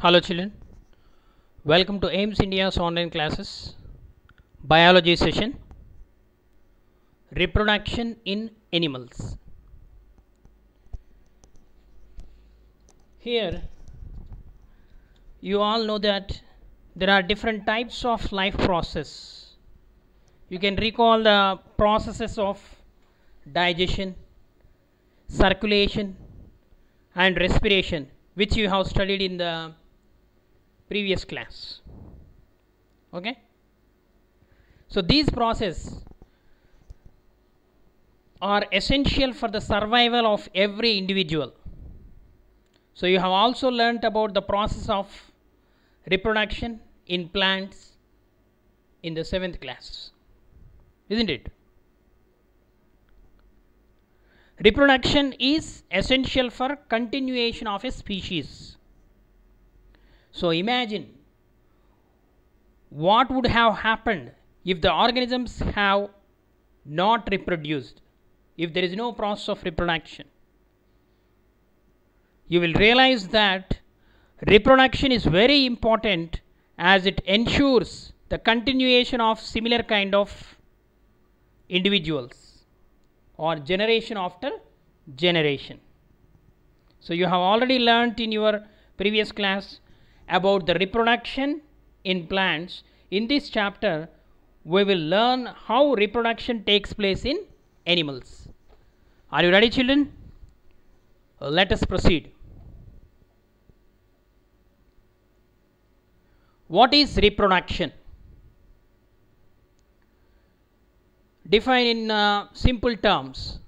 Hello children, welcome to AIMS India's online classes, biology session, reproduction in animals. Here you all know that there are different types of life process. You can recall the processes of digestion, circulation and respiration, which you have studied in the previous class. Okay, so these processes are essential for the survival of every individual. So you have also learnt about the process of reproduction in plants in the 7th class, isn't it? Reproduction is essential for continuation of a species. So imagine what would have happened if the organisms have not reproduced, if there is no process of reproduction. You will realize that reproduction is very important as it ensures the continuation of similar kind of individuals or generation after generation. So you have already learnt in your previous class about the reproduction in plants. In this chapter we will learn how reproduction takes place in animals. Are you ready, children? Let us proceed. What is reproduction? Define in simple terms: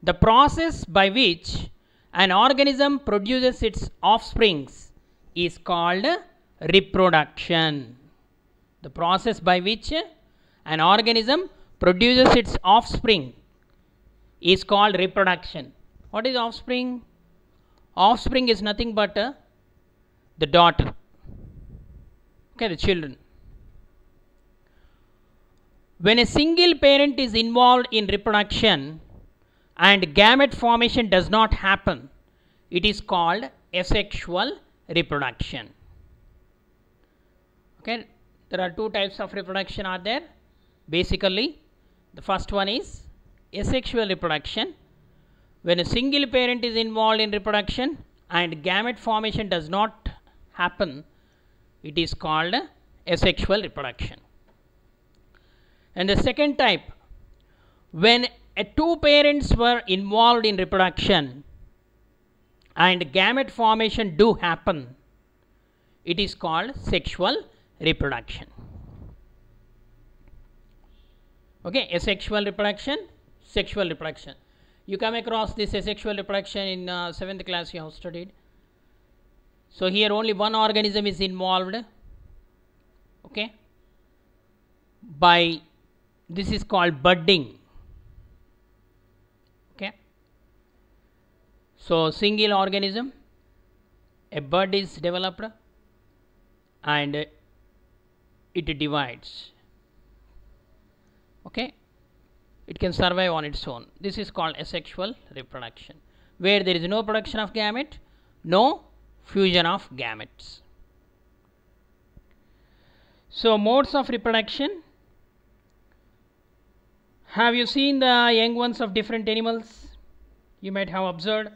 the process by which an organism produces its offsprings is called reproduction. The process by which an organism produces its offspring is called reproduction. What is offspring? Offspring is nothing but the daughter, okay, the children. When a single parent is involved in reproduction and gamete formation does not happen, it is called asexual reproduction. Okay, there are two types of reproduction are there. Basically, the first one is asexual reproduction. When a single parent is involved in reproduction and gamete formation does not happen, it is called asexual reproduction. And the second type, when two parents were involved in reproduction and gamete formation do happen, it is called sexual reproduction. Okay, asexual reproduction, sexual reproduction. You come across this asexual reproduction in 7th class you have studied. So here only one organism is involved, okay, by this is called budding. Okay, so single organism, a bud is developed and it divides. Okay, it can survive on its own. This is called asexual reproduction, where there is no production of gamete, no fusion of gametes. So modes of reproduction. Have you seen the young ones of different animals? You might have observed.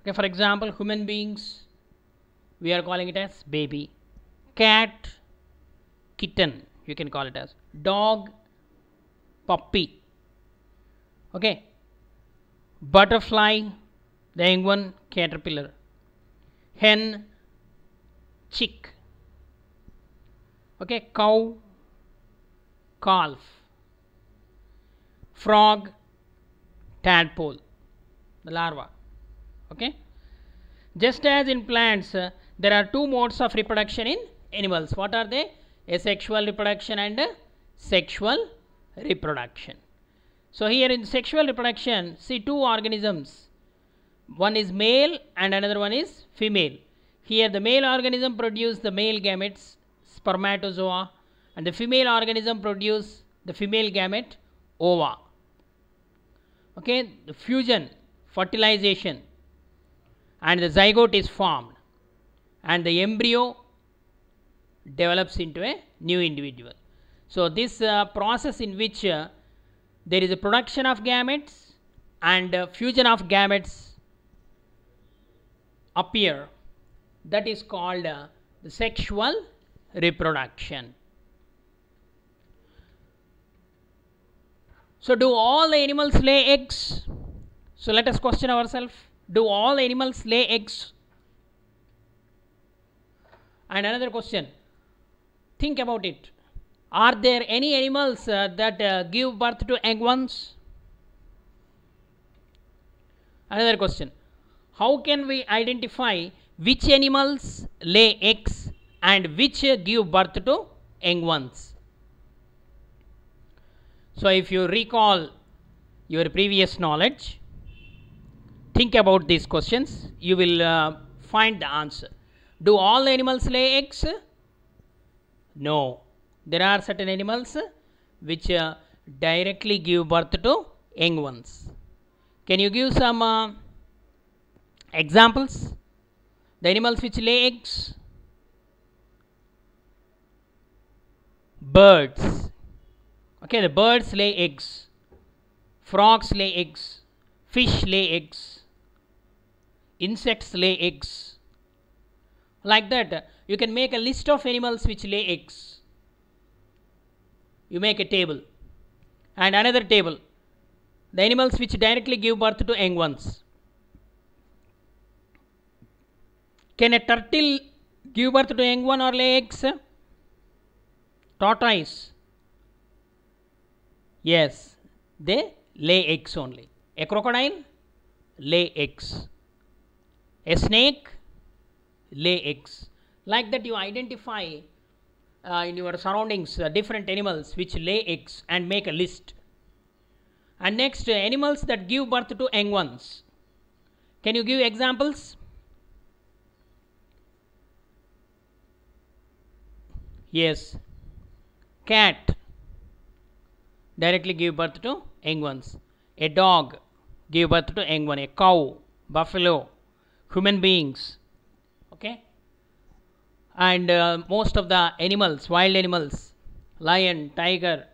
Okay, for example, human beings, we are calling it as baby. Cat, kitten, you can call it as. Dog, puppy. Okay. Butterfly, the young one, caterpillar. Hen, chick. Okay, cow, calf. Frog, tadpole, the larva. Okay, just as in plants there are two modes of reproduction in animals. What are they? Asexual reproduction and sexual reproduction. So here in sexual reproduction, see two organisms, one is male and another one is female. Here the male organism produce the male gametes, spermatozoa, and the female organism produce the female gamete, ova. Okay, the fusion, fertilization, and the zygote is formed, and the embryo develops into a new individual. So this process in which there is a production of gametes and fusion of gametes appear, that is called the sexual reproduction. So do all the animals lay eggs? So let us question ourselves, do all animals lay eggs? And another question, think about it, are there any animals that give birth to young ones? Another question, how can we identify which animals lay eggs and which give birth to young ones? So if you recall your previous knowledge, think about these questions, you will find the answer. Do all animals lay eggs? No. There are certain animals which directly give birth to young ones. Can you give some examples? The animals which lay eggs? Birds. Okay, the birds lay eggs. Frogs lay eggs. Fish lay eggs. Insects lay eggs. Like that, you can make a list of animals which lay eggs. You make a table and another table, the animals which directly give birth to young ones. Can a turtle give birth to young one or lay eggs? Tortoise, yes, they lay eggs only. A crocodile lay eggs. A snake lay eggs. Like that, you identify in your surroundings different animals which lay eggs and make a list. And next, animals that give birth to young ones. Can you give examples? Yes, cat directly give birth to young ones. A dog give birth to young one. A cow, buffalo, human beings. Okay. And most of the animals, wild animals, lion, tiger,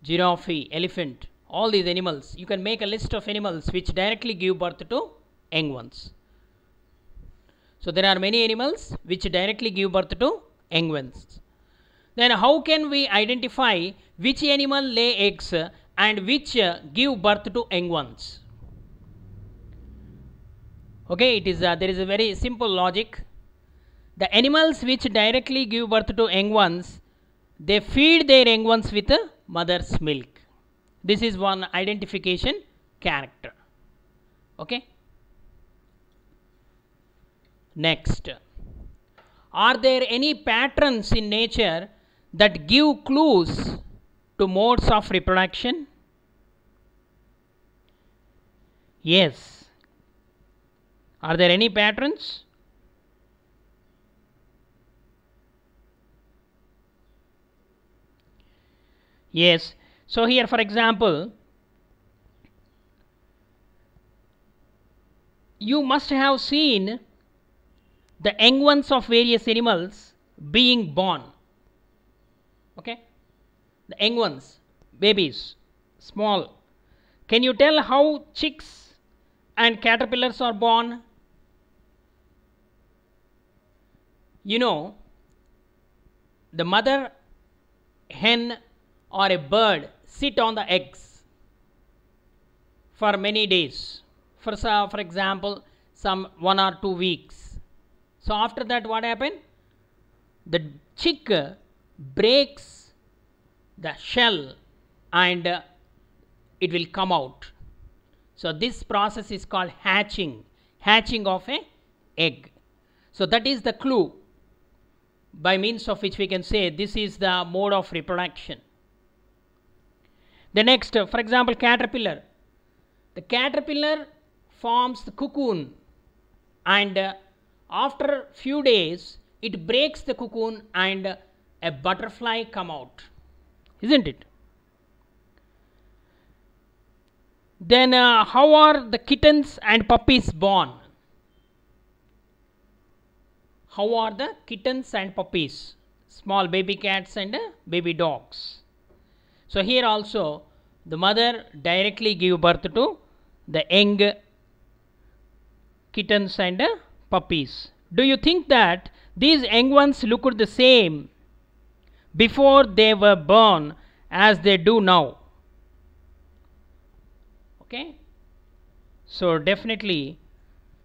giraffe, elephant, all these animals, you can make a list of animals which directly give birth to young ones. So there are many animals which directly give birth to young ones. Then how can we identify which animal lay eggs and which give birth to young ones? Okay, there is a very simple logic. The animals which directly give birth to young ones, they feed their young ones with mother's milk. This is one identification character. Okay. Next, are there any patterns in nature that give clues to modes of reproduction? Yes. Are there any patterns? Yes. So here, for example, you must have seen the young ones of various animals being born. Okay, the young ones, babies, small. Can you tell how chicks and caterpillars are born? You know, the mother hen or a bird sit on the eggs for many days, for example some 1 or 2 weeks. So after that, what happened? The chick breaks the shell and it will come out. So this process is called hatching of a egg. So that is the clue by means of which we can say this is the mode of reproduction. The next, for example, caterpillar. The caterpillar forms the cocoon and after few days it breaks the cocoon and a butterfly come out, isn't it? Then how are the kittens and puppies born? How are the kittens and puppies? Small baby cats and baby dogs. So here also the mother directly give birth to the young kittens and puppies. Do you think that these young ones looked the same before they were born as they do now? Okay. So definitely,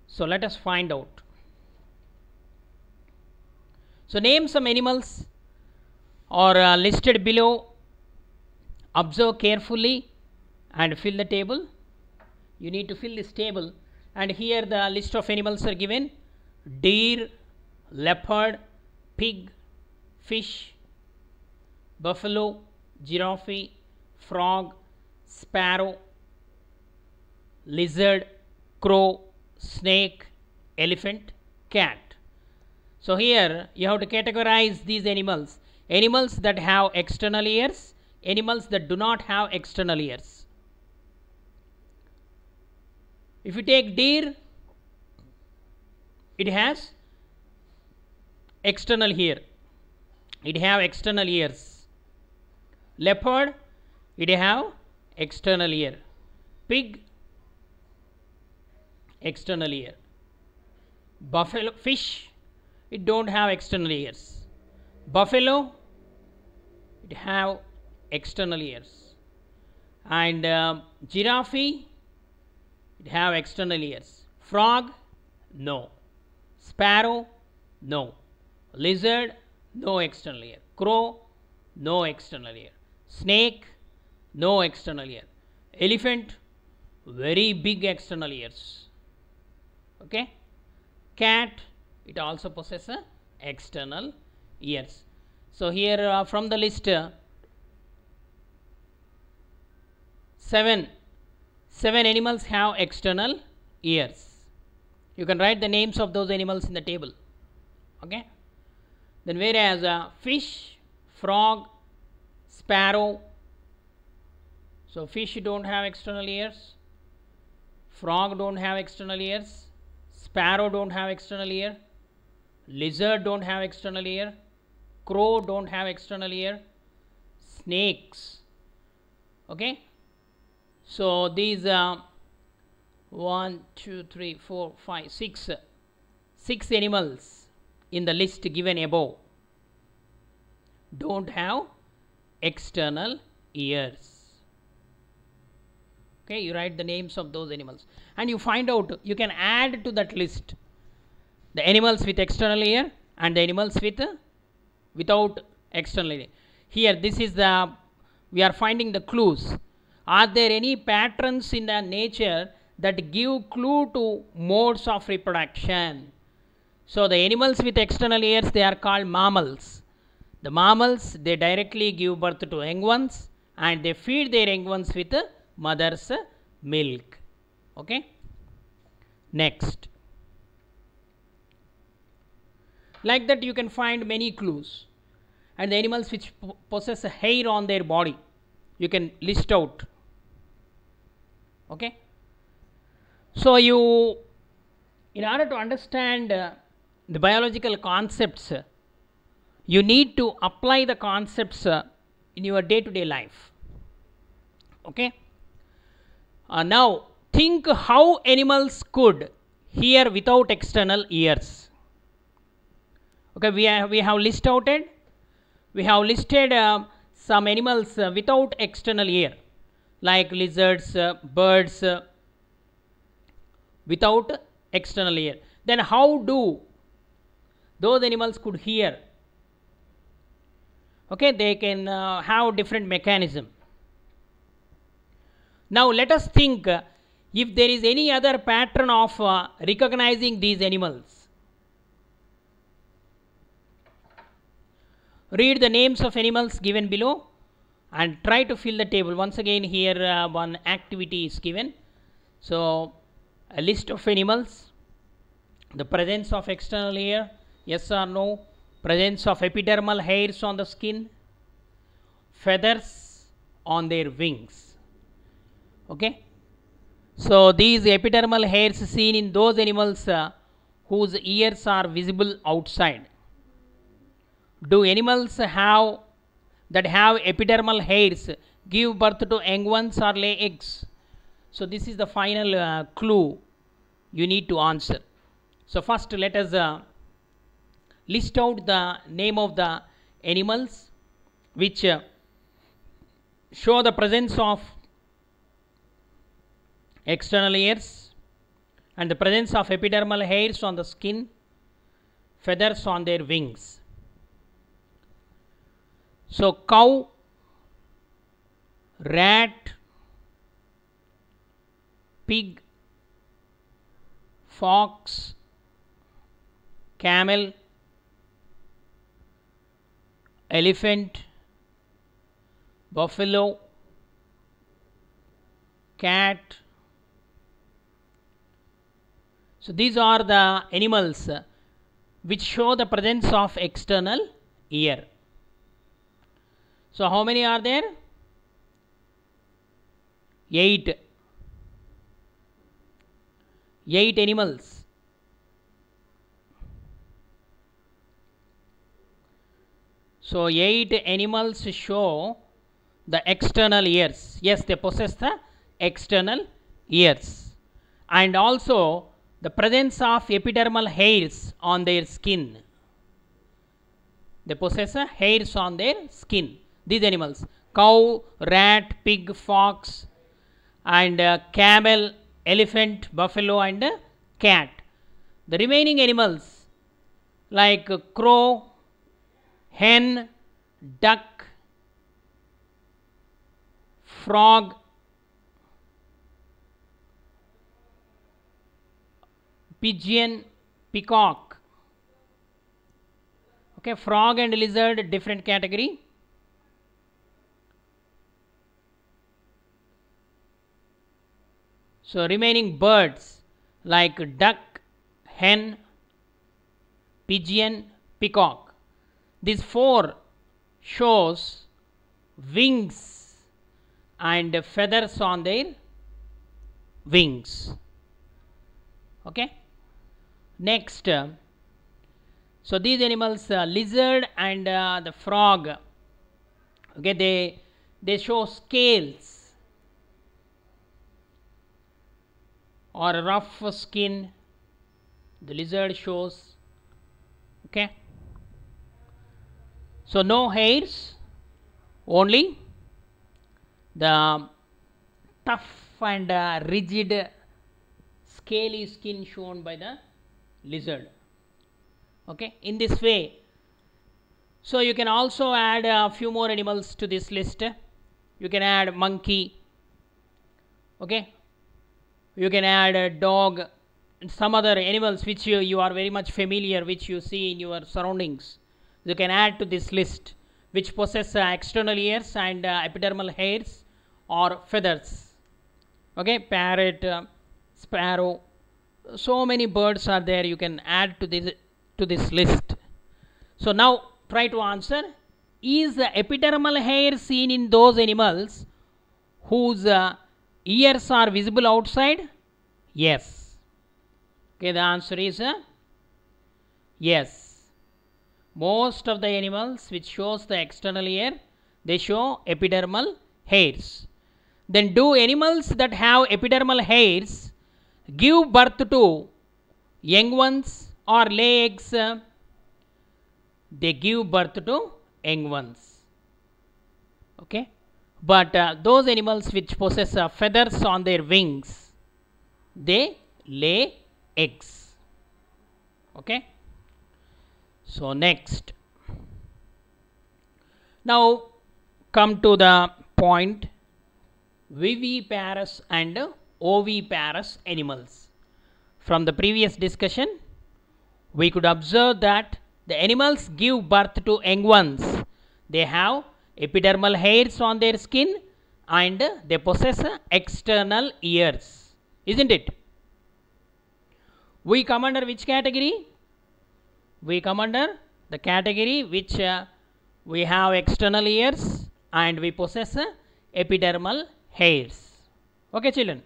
so let us find out. So name some animals are listed below. Observe carefully and fill the table. You need to fill this table, and here the list of animals are given: deer, leopard, pig, fish, buffalo, giraffe, frog, sparrow, lizard, crow, snake, elephant, cat. So here you have to categorize these animals: animals that have external ears, animals that do not have external ears. If you take deer, it has external ear, it have external ears. Leopard, it have external ear. Pig, external ear. Buffalo, fish, it don't have external ears. Buffalo, it have external ears. And giraffe, it have external ears. Frog, no. Sparrow, no. Lizard, no external ear. Crow, no external ear. Snake, no external ear. Elephant, very big external ears. Okay. Cat, it also possesses external ears. So here from the list, seven animals have external ears. You can write the names of those animals in the table. Okay. Then whereas fish, frog, sparrow, so fish don't have external ears, frog don't have external ears, sparrow don't have external ear, lizard don't have external ear, crow don't have external ear, snakes. Okay. So these 1, 2, 3, 4, 5, 6 animals in the list given above don't have external ears. Okay, you write the names of those animals and you find out, you can add to that list the animals with external ear and the animals with without external ear. Here this is the, we are finding the clues. Are there any patterns in the nature that give clue to modes of reproduction? So the animals with external ears, they are called mammals. The mammals, they directly give birth to young ones and they feed their young ones with mother's milk. Okay. Next. Like that you can find many clues. And the animals which possess a hair on their body, you can list out. Okay. So you, in order to understand the biological concepts, you need to apply the concepts in your day-to-day life. Okay. Now think how animals could hear without external ears. Okay, we have listed some animals without external ear, like lizards, birds, without external ear. Then how do those animals could hear? Okay, they can have different mechanism. Now let us think if there is any other pattern of recognizing these animals. Read the names of animals given below and try to fill the table. Once again here one activity is given. So a list of animals, the presence of external ear, yes or no, presence of epidermal hairs on the skin, feathers on their wings. Okay. So these epidermal hairs seen in those animals whose ears are visible outside. Do animals that have epidermal hairs give birth to young ones or lay eggs? So this is the final clue you need to answer. So first let us list out the name of the animals which show the presence of external ears and the presence of epidermal hairs on the skin, feathers on their wings. So cow, rat, pig, fox, camel, elephant, buffalo, cat. So these are the animals which show the presence of external ear. So how many are there? 8. 8 animals. So 8 animals show the external ears. Yes, they possess the external ears. And also the presence of epidermal hairs on their skin. They possess hairs on their skin. These animals, cow, rat, pig, fox, and camel, elephant, buffalo, and cat. The remaining animals like crow, hen, duck, frog, pigeon, peacock. Okay, frog and lizard, different category. So remaining birds like duck, hen, pigeon, peacock. These 4 shows wings and feathers on their wings. Okay. Next, so these animals, lizard and the frog, okay, they show scales or a rough skin. The lizard shows, okay. So no hairs, only the tough and rigid scaly skin shown by the lizard. Okay, in this way. So you can also add a few more animals to this list. You can add monkey. Okay, you can add a dog and some other animals which you are very much familiar, which you see in your surroundings. You can add to this list which possess external ears and epidermal hairs or feathers. Okay, parrot, sparrow, so many birds are there. You can add to this list. So now try to answer: is the epidermal hair seen in those animals whose ears are visible outside? Yes. Okay, the answer is yes. Most of the animals which shows the external ear, they show epidermal hairs. Then do animals that have epidermal hairs give birth to young ones or lay eggs? They give birth to young ones. Okay, but those animals which possess feathers on their wings, they lay eggs. Okay, so next, now come to the point: viviparous and oviparous animals. From the previous discussion, we could observe that the animals give birth to young ones. They have epidermal hairs on their skin and they possess external ears, isn't it? We come under which category? We come under the category which we have external ears and we possess epidermal hairs. Okay, children.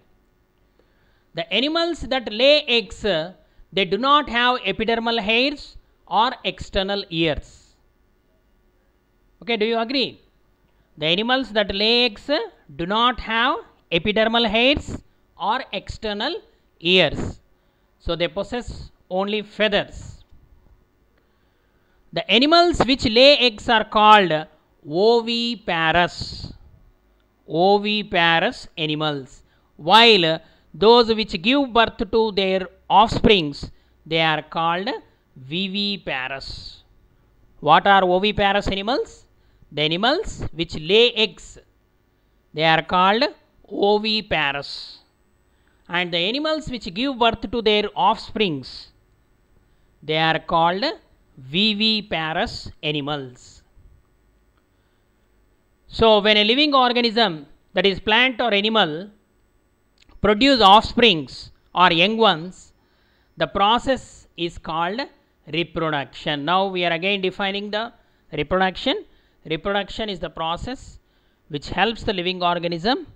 The animals that lay eggs, they do not have epidermal hairs or external ears. Okay, do you agree? The animals that lay eggs do not have epidermal hairs or external ears, so they possess only feathers. The animals which lay eggs are called oviparous, oviparous animals, while those which give birth to their offsprings, they are called viviparous. What are oviparous animals? The animals which lay eggs, they are called oviparous, and the animals which give birth to their offsprings, they are called viviparous animals. So when a living organism, that is plant or animal, produce offsprings or young ones, the process is called reproduction. Now we are again defining the reproduction. Reproduction is the process which helps the living organism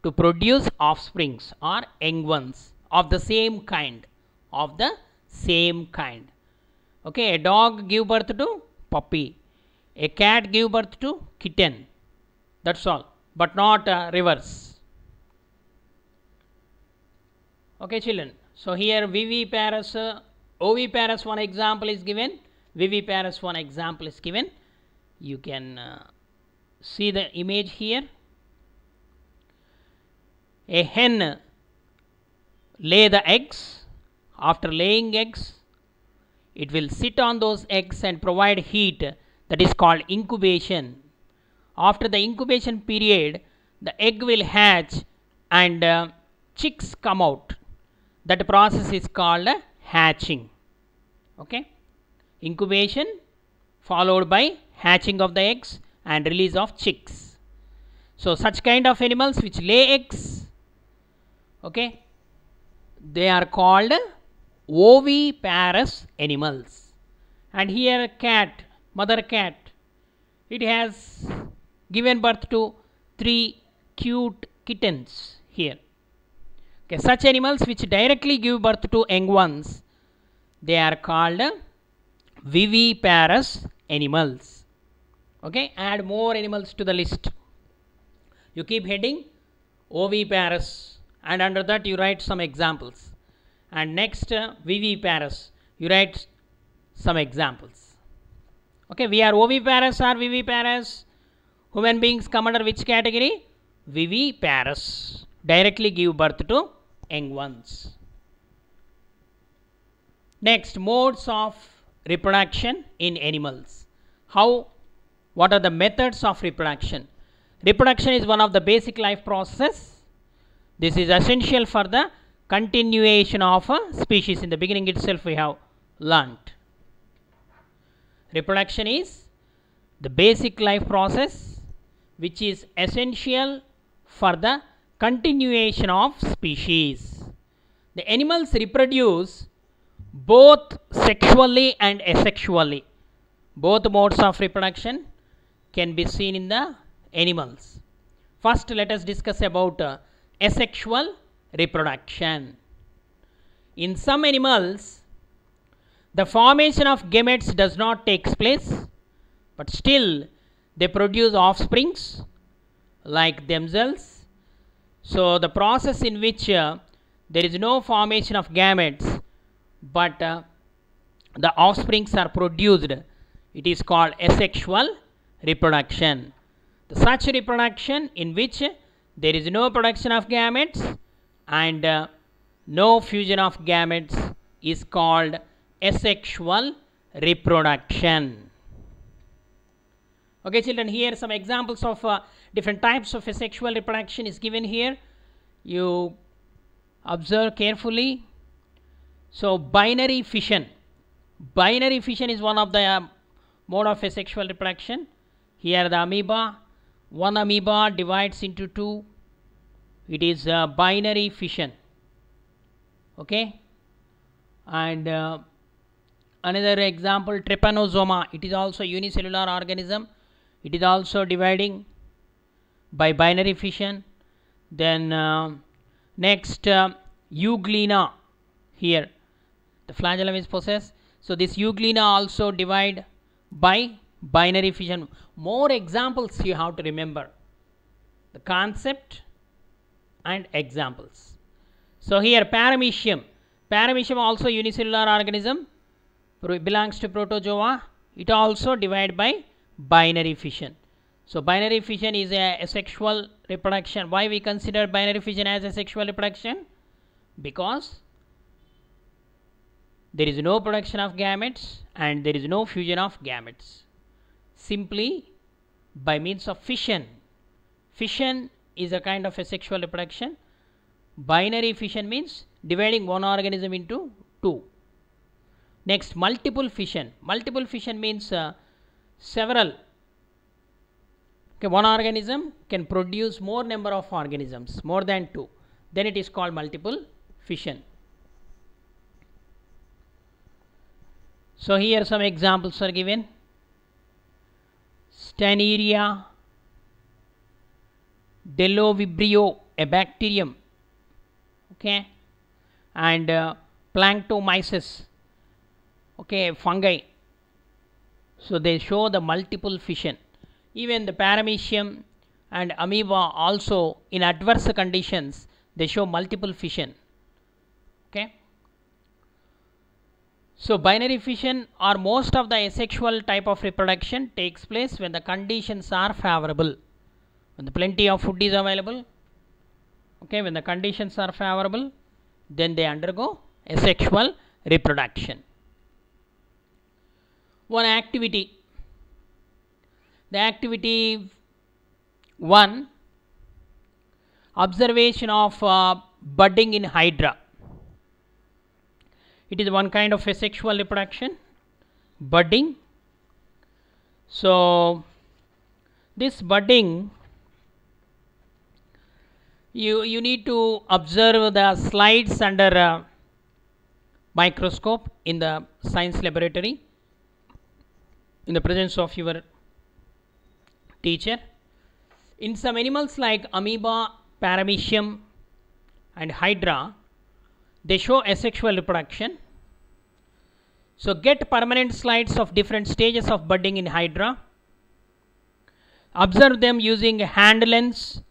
to produce offsprings or young ones of the same kind, of the same kind. Okay, a dog give birth to puppy, a cat give birth to kitten, that's all, but not reverse. Okay children, so here viviparous, oviparous one example is given, viviparous one example is given. You can see the image here. A hen lay the eggs. After laying eggs, it will sit on those eggs and provide heat, that is called incubation. After the incubation period, the egg will hatch and chicks come out. That process is called hatching. Okay, incubation followed by hatching of the eggs and release of chicks. So such kind of animals which lay eggs, okay, they are called oviparous animals. And here cat, mother cat, it has given birth to 3 cute kittens here. Okay, such animals which directly give birth to young ones, they are called viviparous animals. Okay, add more animals to the list. You keep heading oviparous, and under that you write some examples, and next viviparous, you write some examples. Okay, we are oviparous or viviparous. Human beings come under which category? Viviparous, directly give birth to young ones. Next, modes of reproduction in animals. What are the methods of reproduction? Reproduction is one of the basic life processes. This is essential for the continuation of a species. In the beginning itself we have learnt. Reproduction is the basic life process which is essential for the continuation of species. The animals reproduce both sexually and asexually. Both modes of reproduction can be seen in the animals. First, let us discuss about asexual reproduction. In some animals, the formation of gametes does not take place, but still they produce offsprings like themselves. So the process in which there is no formation of gametes, but the offsprings are produced, it is called asexual reproduction. Such reproduction in which there is no production of gametes and no fusion of gametes is called asexual reproduction. Okay children, here some examples of different types of asexual reproduction is given here. You observe carefully. So binary fission. Binary fission is one of the mode of asexual reproduction. Here the amoeba, one amoeba divides into two. It is binary fission. Okay, and another example, trypanosoma. It is also unicellular organism. It is also dividing by binary fission. Then next euglena here. The flagellum is possessed. So this euglena also divide by binary fission. More examples you have to remember. The concept and examples. So here paramecium. Paramecium also unicellular organism, belongs to protozoa. It also divide by binary fission. So binary fission is a asexual reproduction. Why we consider binary fission as a sexual reproduction? Because there is no production of gametes and there is no fusion of gametes. Simply by means of fission. Fission is a kind of a sexual reproduction. Binary fission means dividing one organism into two. Next, multiple fission. Multiple fission means several. Okay, one organism can produce more number of organisms, more than two. Then it is called multiple fission. So here some examples are given. Steineria delovibrio, a bacterium, okay, and planktomyces, okay, fungi. So they show the multiple fission. Even the paramecium and amoeba also in adverse conditions they show multiple fission. Okay. So binary fission or most of the asexual type of reproduction takes place when the conditions are favorable. When the plenty of food is available, okay, when the conditions are favorable, then they undergo asexual reproduction. One activity. The activity 1, observation of budding in hydra. It is one kind of asexual reproduction, budding. So this budding, you need to observe the slides under microscope in the science laboratory in the presence of your teacher. In some animals like amoeba, paramecium and hydra, they show asexual reproduction. So get permanent slides of different stages of budding in hydra. Observe them using a hand lens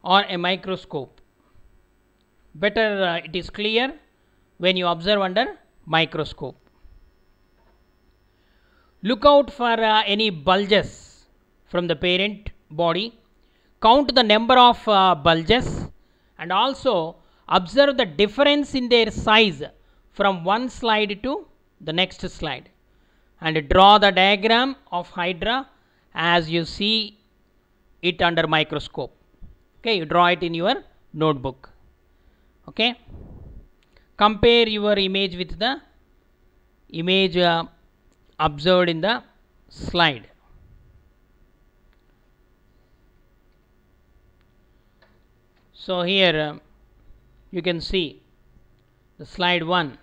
or a microscope. Better it is clear when you observe under microscope. Look out for any bulges from the parent body. Count the number of bulges and also observe the difference in their size from one slide to the next slide, and draw the diagram of hydra as you see it under microscope. Okay, you draw it in your notebook. Okay, compare your image with the image observed in the slide. So here you can see the slide 1,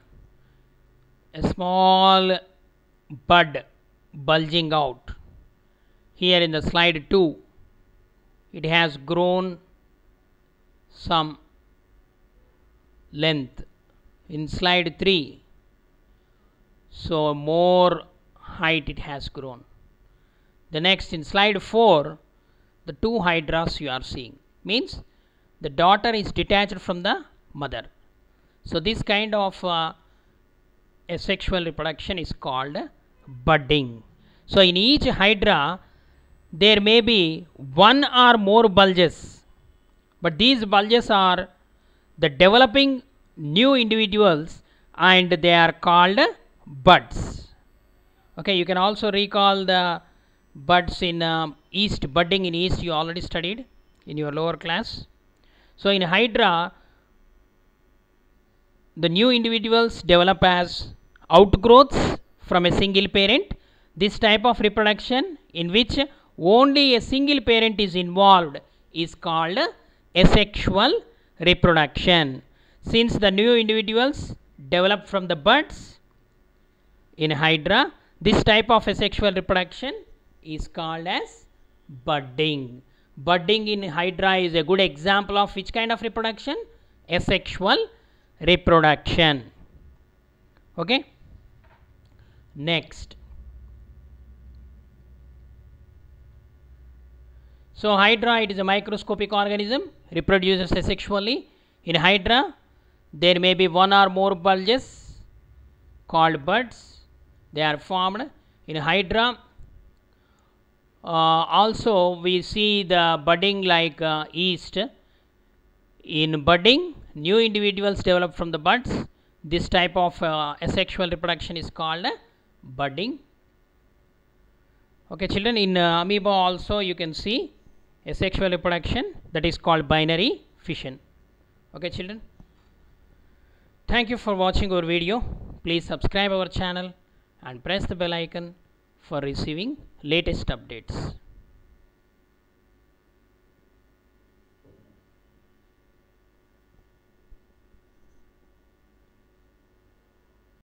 a small bud bulging out. Here in the slide 2, it has grown some length. In slide 3, so more height it has grown. The next in slide 4, the two hydras you are seeing, means the daughter is detached from the mother. So this kind of asexual reproduction is called budding. So in each hydra there may be one or more bulges, but these bulges are the developing new individuals and they are called buds. Okay, you can also recall the buds in yeast, budding in yeast you already studied in your lower class. So in hydra, the new individuals develop as outgrowths from a single parent. This type of reproduction in which only a single parent is involved is called asexual reproduction. Since the new individuals develop from the buds in hydra, this type of asexual reproduction is called as budding. Budding in hydra is a good example of which kind of reproduction? Asexual reproduction. Okay. Next. So Hydra, it is a microscopic organism, reproduces asexually. In Hydra, there may be one or more bulges called buds. They are formed in Hydra. Also, we see the budding like yeast. In budding, new individuals develop from the buds. This type of asexual reproduction is called budding. Okay, children, in amoeba also you can see asexual reproduction, that is called binary fission. Okay, children. Thank you for watching our video. Please subscribe our channel and press the bell icon for receiving latest updates.